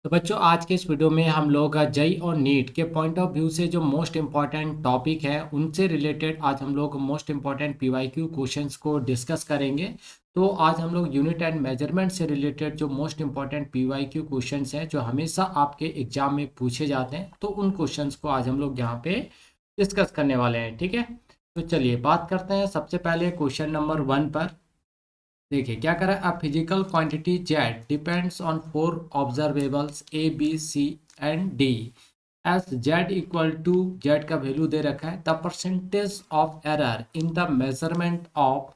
तो बच्चों आज के इस वीडियो में हम लोग जेई और नीट के पॉइंट ऑफ व्यू से जो मोस्ट इम्पॉर्टेंट टॉपिक है उनसे रिलेटेड आज हम लोग मोस्ट इम्पॉर्टेंट पीवाईक्यू क्वेश्चंस को डिस्कस करेंगे। तो आज हम लोग यूनिट एंड मेजरमेंट से रिलेटेड जो मोस्ट इम्पॉर्टेंट पीवाईक्यू क्वेश्चंस हैं जो हमेशा आपके एग्जाम में पूछे जाते हैं तो उन क्वेश्चंस को आज हम लोग यहाँ पे डिस्कस करने वाले हैं। ठीक है, तो चलिए बात करते हैं सबसे पहले क्वेश्चन नंबर 1 पर। देखिए क्या करा, a physical quantity Z depends on 4 observables A B C and D as Z equal to Z का वैल्यू दे रखा है। The percentage of error in the measurement of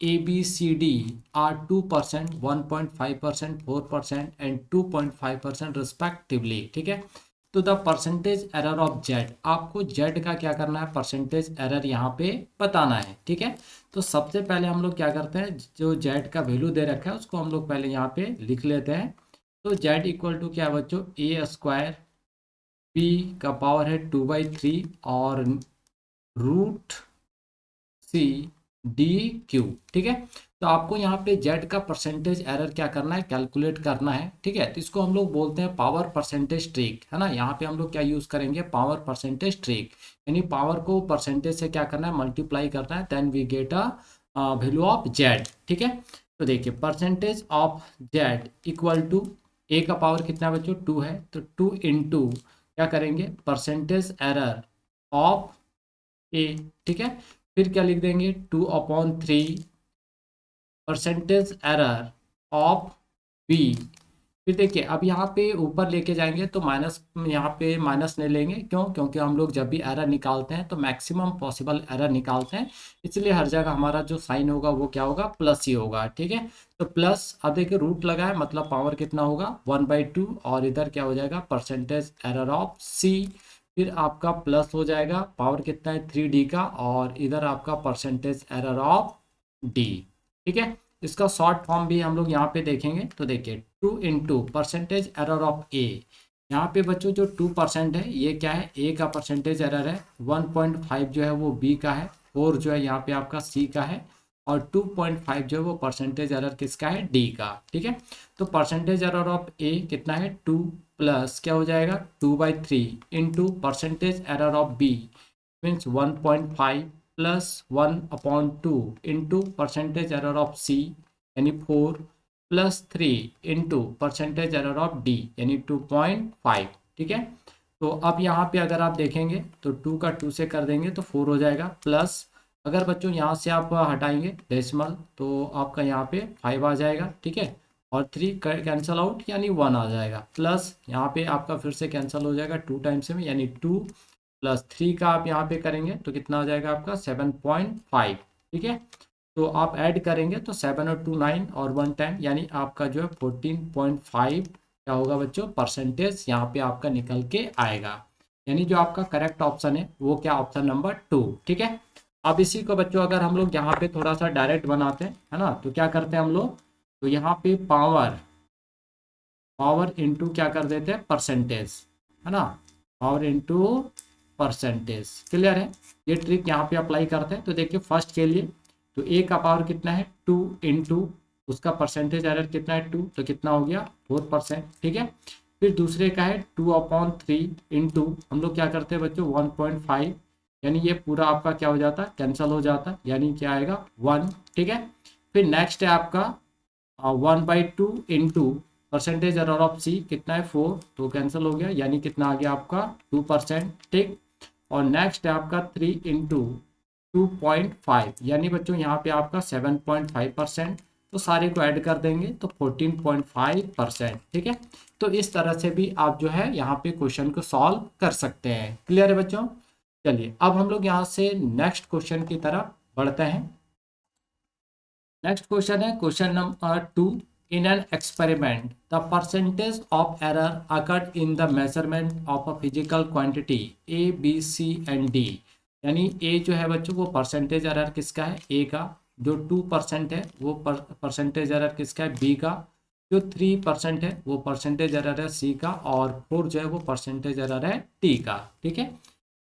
A B C D are 2%, 1.5%, 4% and 2.5% respectively. ठीक है, तो the percentage error of Z, आपको Z का क्या करना है, परसेंटेज एरर यहाँ पे बताना है। ठीक है, तो सबसे पहले हम लोग क्या करते हैं, जो जेड का वैल्यू दे रखा है उसको हम लोग पहले यहाँ पे लिख लेते हैं। तो जेड इक्वल टू क्या है बच्चों, ए स्क्वायर बी का पावर है 2/3 और रूट सी डी क्यू। ठीक है, तो आपको यहाँ पे जेड का परसेंटेज एरर क्या करना है, कैलकुलेट करना है। ठीक है, तो इसको हम लोग बोलते हैं पावर परसेंटेज ट्रिक, है ना। यहाँ पे हम लोग क्या यूज़ करेंगे, पावर परसेंटेज ट्रिक, यानी पावर को परसेंटेज से क्या करना है, मल्टीप्लाई करना है, then we get a value of Z. ठीक है, तो देखिए percentage of Z equal to A का पावर कितना है बच्चों, 2 है, तो 2 इंटू क्या करेंगे, परसेंटेज एरर ऑफ ए। ठीक है, फिर क्या लिख देंगे, 2/3 परसेंटेज एरर ऑफ बी। फिर देखिए अब यहाँ पे ऊपर लेके जाएंगे तो माइनस, यहाँ पे माइनस नहीं लेंगे, क्यों, क्योंकि हम लोग जब भी एरर निकालते हैं तो मैक्सिमम पॉसिबल एरर निकालते हैं, इसलिए हर जगह हमारा जो साइन होगा वो क्या होगा, प्लस ही होगा। ठीक है, तो प्लस, अब देखिए रूट लगा है मतलब पावर कितना होगा, 1/2, और इधर क्या हो जाएगा, परसेंटेज एरर ऑफ सी, फिर आपका प्लस हो जाएगा, पावर कितना है 3D का, और इधर आपका परसेंटेज एरर ऑफ डी। ठीक है, इसका शॉर्ट फॉर्म भी हम लोग यहाँ पे देखेंगे। तो देखिए 2 इंटू परसेंटेज एरर ऑफ ए, यहाँ पे बच्चों जो 2% है ये क्या है, ए का परसेंटेज एरर है, 1.5 जो है वो बी का है, 4 जो है यहाँ पे आपका सी का है, और 2.5 जो है वो परसेंटेज एरर किसका है, डी का। ठीक है, तो परसेंटेज एरर ऑफ ए कितना है, 2 प्लस क्या हो जाएगा, 2/3 into percentage error of B means 1.5 plus 1/2 into percentage error of C यानी 4 plus 3 into percentage error of D यानी 2.5। ठीक है, तो अब यहाँ पे अगर आप देखेंगे तो 2 का 2 से कर देंगे तो 4 हो जाएगा, प्लस अगर बच्चों यहाँ से आप हटाएंगे डेसिमल तो आपका यहाँ पे 5 आ जाएगा। ठीक है, और 3 कैंसल आउट यानी 1 आ जाएगा, प्लस यहाँ पे आपका फिर से कैंसिल हो जाएगा 2 टाइम्स में, यानी 2 प्लस 3 का आप यहाँ पे करेंगे तो कितना आ जाएगा आपका 7.5। ठीक है, तो आप ऐड करेंगे तो 7 और 2 9 और 1 10 यानी आपका जो है 14.5 क्या होगा बच्चों, परसेंटेज यहाँ पे आपका निकल के आएगा। यानी जो आपका करेक्ट ऑप्शन है वो क्या, ऑप्शन नंबर 2। ठीक है, अब इसी को बच्चों अगर हम लोग यहाँ पे थोड़ा सा डायरेक्ट बनाते हैं, है ना, तो क्या करते हैं हम लोग, तो यहाँ पे पावर पावर इंटू क्या कर देते हैं, परसेंटेज, है ना, पावर इंटू परसेंटेज। क्लियर है, ये ट्रिक यहाँ पे अप्लाई करते हैं। तो देखिए फर्स्ट के लिए तो ए का पावर कितना है 2 इंटू उसका परसेंटेज एरर कितना है 2, तो कितना हो गया 4%। ठीक है, फिर दूसरे का है 2/3 इंटू हम लोग क्या करते हैं बच्चों 1.5, यानी ये पूरा आपका क्या हो जाता है, कैंसिल हो जाता है, यानी क्या आएगा 1। ठीक है, फिर नेक्स्ट है आपका 1/2 इंटू परसेंटेज एरर ऑफ सी कितना है 4, तो कैंसिल हो गया, यानी कितना आ गया आपका 2%। ठीक, और नेक्स्ट है आपका 3 इंटू 2.5, यानी बच्चों यहाँ पे आपका 7.5%, तो सारे को ऐड कर देंगे तो 14.5%। ठीक है, तो इस तरह से भी आप जो है यहाँ पे क्वेश्चन को सॉल्व कर सकते हैं। क्लियर है बच्चों, चलिए अब हम लोग यहाँ से नेक्स्ट क्वेश्चन की तरफ बढ़ते हैं। नेक्स्ट क्वेश्चन है question number 2। In an experiment the percentage of error occurred in the measurement of a physical quantity A B C and D, यानी ए जो है बच्चों वो परसेंटेज एरर किसका है, ए का, जो 2% है वो परसेंटेज एरर किसका है, बी का, जो 3% है वो परसेंटेज एरर है सी का, और 4 जो है वो परसेंटेज एरर है डी का। ठीक है,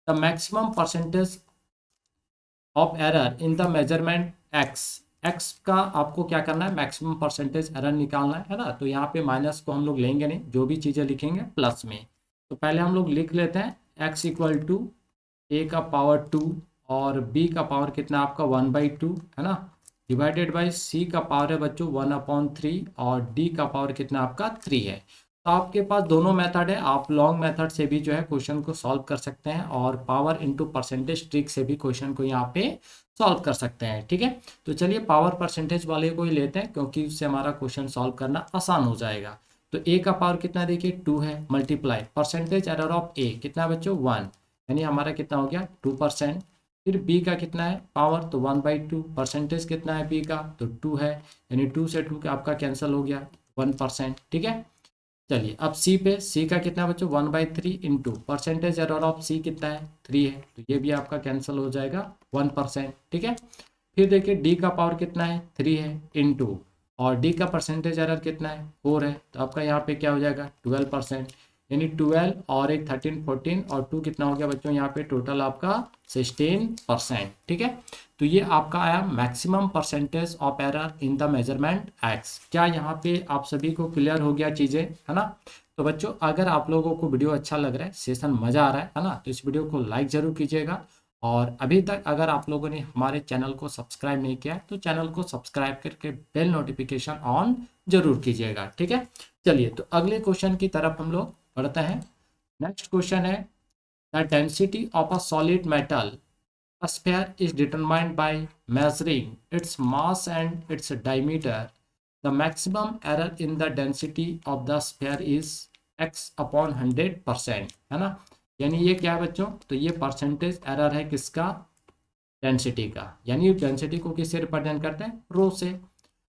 the maximum percentage of error in the measurement x x का आपको क्या करना है, मैक्सिमम परसेंटेज एरर निकालना है ना। तो यहाँ पे माइनस को हम लोग लेंगे नहीं, जो भी चीज़ें लिखेंगे प्लस में। तो पहले हम लोग लिख लेते हैं एक्स इक्वल टू ए का पावर 2 और बी का पावर कितना आपका 1/2 है ना, डिवाइडेड बाई सी का पावर है बच्चों 1/3 और डी का पावर कितना आपका 3 है। तो आपके पास दोनों मेथड है, आप लॉन्ग मेथड से भी जो है क्वेश्चन को सॉल्व कर सकते हैं और पावर इनटू परसेंटेज ट्रिक से भी क्वेश्चन को यहाँ पे सॉल्व कर सकते हैं। ठीक है, तो चलिए पावर परसेंटेज वाले को ही लेते हैं क्योंकि उससे हमारा क्वेश्चन सॉल्व करना आसान हो जाएगा। तो ए का पावर कितना देखिए 2 है, मल्टीप्लाई परसेंटेज एरर ऑफ ए कितना है बच्चों 1, यानी हमारा कितना हो गया 2%। फिर बी का कितना है पावर, तो 1/2, परसेंटेज कितना है बी का तो 2 है, यानी 2 से 2 का आपका कैंसिल हो गया 1%। ठीक है, चलिए अब सी पे, सी का कितना है बच्चों 1/3 इंटू परसेंटेज एरर ऑफ सी कितना है 3 है, तो ये भी आपका कैंसिल हो जाएगा 1%। ठीक है, फिर देखिए डी का पावर कितना है 3 है इंटू, और डी का परसेंटेज एरर कितना है 4 है, तो आपका यहाँ पे क्या हो जाएगा 12%, यानी 12 और एक 13 14 और 2 कितना हो गया बच्चों यहाँ पे टोटल आपका 16%। ठीक है, तो ये आपका आया maximum percentage of error in the measurement x. क्या यहाँ पे आप सभी को क्लियर हो गया चीज़ें, है ना। तो बच्चों अगर आप लोगों को वीडियो अच्छा लग रहा है, सेशन मज़ा आ रहा है ना, तो इस वीडियो को लाइक ज़रूर कीजिएगा। और अभी तक अगर आप लोगों ने हमारे चैनल को सब्सक्राइब नहीं किया है तो चैनल को सब्सक्राइब करके बेल नोटिफिकेशन ऑन जरूर कीजिएगा। ठीक है, चलिए तो अगले क्वेश्चन की तरफ हम लोग बढ़ते हैं। नेक्स्ट क्वेश्चन है the density of a solid metal a sphere is determined by measuring its mass and its diameter. The maximum error in the density of the sphere is x upon 100%, है ना। यानी ये क्या है बच्चों, तो ये परसेंटेज एरर है किसका, डेंसिटी का, यानी डेंसिटी को किससे रिप्रेजेंट करते हैं रो से।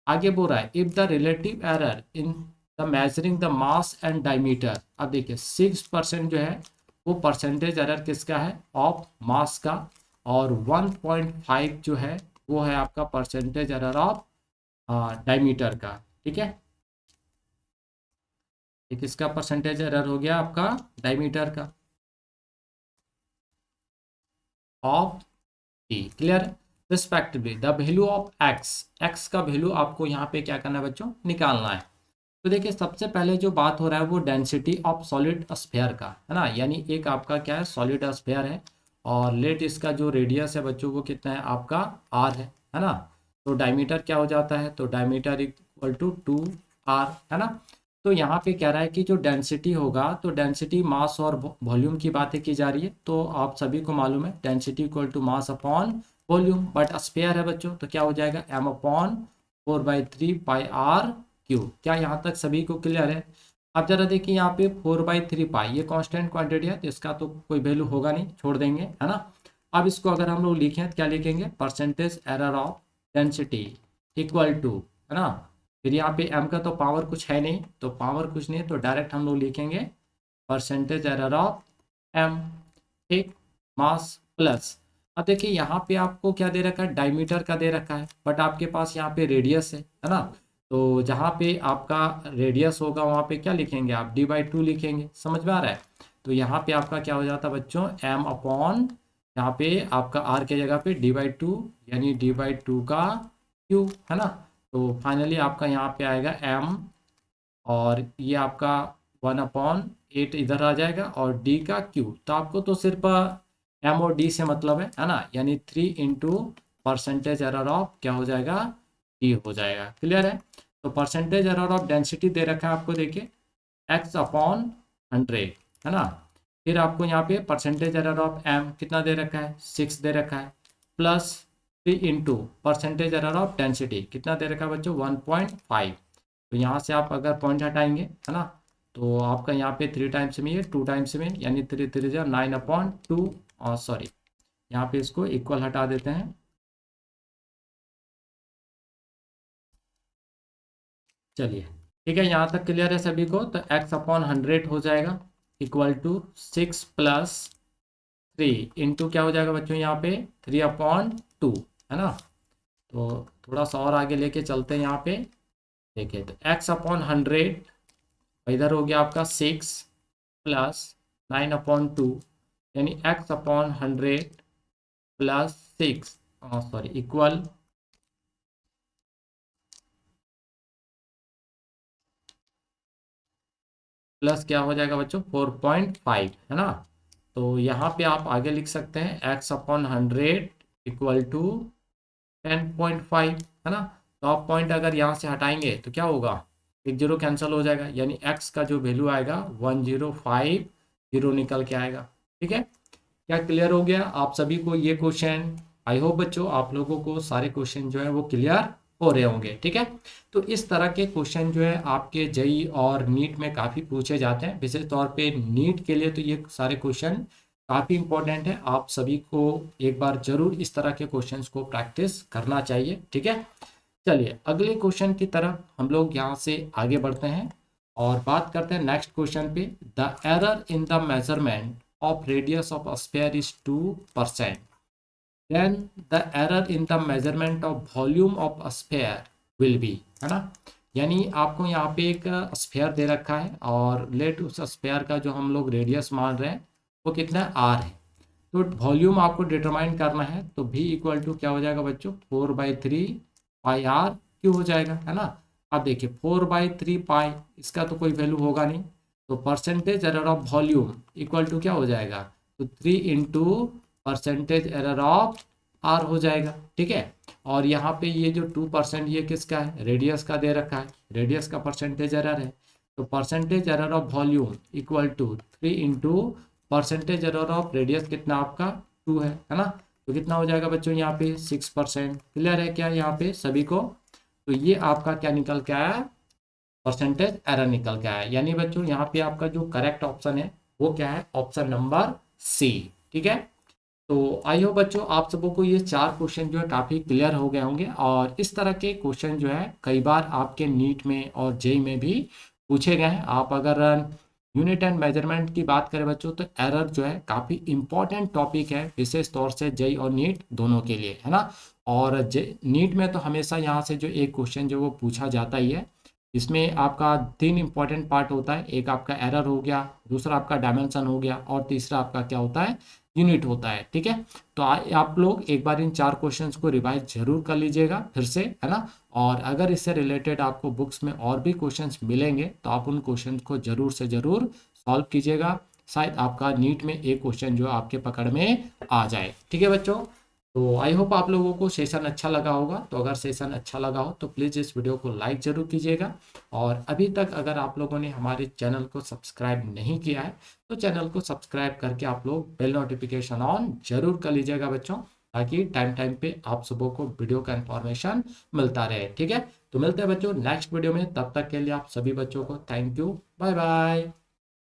आगे बोल रहा है if the relative error in the measuring the mass and diameter, अब देखिए 6% जो है वो परसेंटेज एरर किसका है ऑफ मास का, और 1.5 जो है वो है आपका परसेंटेज एरर ऑफ डायमीटर का। ठीक है, ये किसका परसेंटेज एरर हो गया आपका डायमीटर का of T, clear. Respectively the value of x, x का वैल्यू आपको यहाँ पे क्या करना है बच्चों निकालना है। तो देखिए सबसे पहले जो बात हो रहा है वो डेंसिटी ऑफ सॉलिड स्फेयर का है ना, यानी एक आपका क्या है सॉलिड स्फेयर है और लेट इसका जो रेडियस है बच्चों वो कितना है आपका आर है ना। तो डायमीटर क्या हो जाता है, तो डायमीटर इक्वल टू 2r है ना। तो यहाँ पे कह रहा है कि जो डेंसिटी होगा, तो डेंसिटी मास और वॉल्यूम की बातें की जा रही है, तो आप सभी को मालूम है density equal to mass upon volume, but sphere है बच्चों तो क्या हो जाएगा m अपॉन 4/3 πr क्यू। क्या यहाँ तक सभी को क्लियर है। अब जरा देखिए यहाँ पे 4/3 ये कांस्टेंट क्वांटिटी है तो इसका तो कोई वैल्यू होगा नहीं, छोड़ देंगे है ना। अब इसको अगर हम लोग लिखें तो क्या लिखेंगे percentage error of density equal to, है ना। फिर यहाँ पे m का तो पावर कुछ है नहीं, तो पावर कुछ नहीं है तो डायरेक्ट हम लोग लिखेंगे परसेंटेज एरर ऑफ m, ठीक, मास प्लस। अब देखिए यहाँ पे आपको क्या दे रखा है डायमीटर का दे रखा है, बट आपके पास यहाँ पे रेडियस है ना। तो जहाँ पे आपका रेडियस होगा वहाँ पे क्या लिखेंगे आप d/2 लिखेंगे, समझ में आ रहा है। तो यहाँ पे आपका क्या हो जाता है बच्चों m अपॉन, यहाँ पे आपका r के जगह पे d/2 यानी d/2 का q है ना। तो फाइनली आपका यहाँ पे आएगा m, और ये आपका 1/8 इधर आ जाएगा और d का q, तो आपको तो सिर्फ m और d से मतलब है ना, यानी 3 इंटू परसेंटेज एरर ऑफ क्या हो जाएगा d हो जाएगा, क्लियर है। तो परसेंटेज एरर ऑफ डेंसिटी दे रखा है आपको देखिए x अपॉन 100 है ना। फिर आपको यहाँ पे परसेंटेज एरर ऑफ m कितना दे रखा है 6 दे रखा है, plus 3 into percentage error of density कितना दे रखा है बच्चों 1.5। तो यहाँ से आप अगर पॉइंट हटाएंगे है ना, तो आपका यहाँ पे 3 टाइम्स में, ये 2 टाइम्स में, यानी 3 3 जा 9/2, और सॉरी यहाँ पे इसको इक्वल हटा देते हैं। चलिए ठीक है, यहाँ तक क्लियर है सभी को। तो x अपॉन 100 हो जाएगा इक्वल टू 6 प्लस 3 इंटू क्या हो जाएगा बच्चों यहाँ पे 3/2 है ना। तो थोड़ा सा और आगे लेके चलते हैं यहाँ पे, देखिए तो x अपॉन 100 इधर हो गया आपका 6 प्लस 9/2, यानी x upon 100 plus 6 sorry equal plus क्या हो जाएगा बच्चों 4.5, है ना। तो यहाँ पे आप आगे लिख सकते हैं x/100 इक्वल टू 10.5, है ना। तो आप पॉइंट अगर यहाँ से हटाएंगे तो क्या होगा, एक जीरो कैंसिल हो जाएगा, यानी x का जो वैल्यू आएगा 1050 निकल के आएगा। ठीक है, क्या क्लियर हो गया आप सभी को ये क्वेश्चन? आई होप बच्चों आप लोगों को सारे क्वेश्चन जो है वो क्लियर हो रहे होंगे। ठीक है, तो इस तरह के क्वेश्चन जो है आपके जेई और नीट में काफ़ी पूछे जाते हैं, विशेष तौर पे नीट के लिए तो ये सारे क्वेश्चन काफ़ी इंपॉर्टेंट है। आप सभी को एक बार जरूर इस तरह के क्वेश्चंस को प्रैक्टिस करना चाहिए। ठीक है, चलिए अगले क्वेश्चन की तरफ हम लोग यहाँ से आगे बढ़ते हैं और बात करते हैं नेक्स्ट क्वेश्चन पे। The error in the measurement of radius of sphere is 2%, then the error in the measurement of volume of sphere will be, है ना। यानी आपको यहाँ पे एक स्फीयर दे रखा है और लेट उस स्फीयर का जो हम लोग रेडियस मान रहे हैं वो कितना आर है। तो वॉल्यूम आपको डिटरमाइन करना है, तो v इक्वल टू क्या हो जाएगा बच्चों 4/3 पाई r क्यू हो जाएगा, है ना। अब देखिए 4/3 पाई इसका तो कोई वैल्यू होगा नहीं, तो percentage error of volume equal to क्या हो जाएगा, तो 3 × परसेंटेज एरर ऑफ r हो जाएगा। ठीक है, और यहाँ पे ये जो 2% ये किसका है, रेडियस का दे रखा है, रेडियस का परसेंटेज एरर है। तो percentage error of volume equal to 3 × percentage error of radius कितना आपका 2 है ना। तो कितना हो जाएगा बच्चों यहाँ पे 6%। क्लियर है क्या यहाँ पे सभी को? तो ये आपका क्या निकल के आया, परसेंटेज एरर निकल के आया। यानी बच्चों यहाँ पे आपका जो करेक्ट ऑप्शन है वो क्या है, ऑप्शन नंबर सी। ठीक है, तो आई होप बच्चों आप सबों को ये चार क्वेश्चन जो है काफ़ी क्लियर हो गए होंगे, और इस तरह के क्वेश्चन जो है कई बार आपके नीट में और जेई में भी पूछे गए हैं। आप अगर यूनिट एंड मेजरमेंट की बात करें बच्चों, तो एरर जो है काफ़ी इंपॉर्टेंट टॉपिक है, विशेष तौर से जेई और नीट दोनों के लिए, है ना। और नीट में तो हमेशा यहाँ से जो एक क्वेश्चन जो वो पूछा जाता ही है। इसमें आपका 3 इंपॉर्टेंट पार्ट होता है, एक आपका एरर हो गया, दूसरा आपका डायमेंशन हो गया, और तीसरा आपका क्या होता है, यूनिट होता है। ठीक है, तो आप लोग एक बार इन चार क्वेश्चंस को रिवाइज जरूर कर लीजिएगा फिर से, है ना। और अगर इससे रिलेटेड आपको बुक्स में और भी क्वेश्चंस मिलेंगे तो आप उन क्वेश्चंस को जरूर से जरूर सॉल्व कीजिएगा, शायद आपका नीट में एक क्वेश्चन जो आपके पकड़ में आ जाए। ठीक है बच्चों, तो आई होप आप लोगों को सेशन अच्छा लगा होगा। तो अगर सेशन अच्छा लगा हो तो प्लीज़ इस वीडियो को लाइक ज़रूर कीजिएगा, और अभी तक अगर आप लोगों ने हमारे चैनल को सब्सक्राइब नहीं किया है तो चैनल को सब्सक्राइब करके आप लोग बेल नोटिफिकेशन ऑन जरूर कर लीजिएगा बच्चों, ताकि टाइम टाइम पे आप सबों को वीडियो का इन्फॉर्मेशन मिलता रहे। ठीक है, तो मिलते हैं बच्चों नेक्स्ट वीडियो में, तब तक के लिए आप सभी बच्चों को थैंक यू, बाय बाय।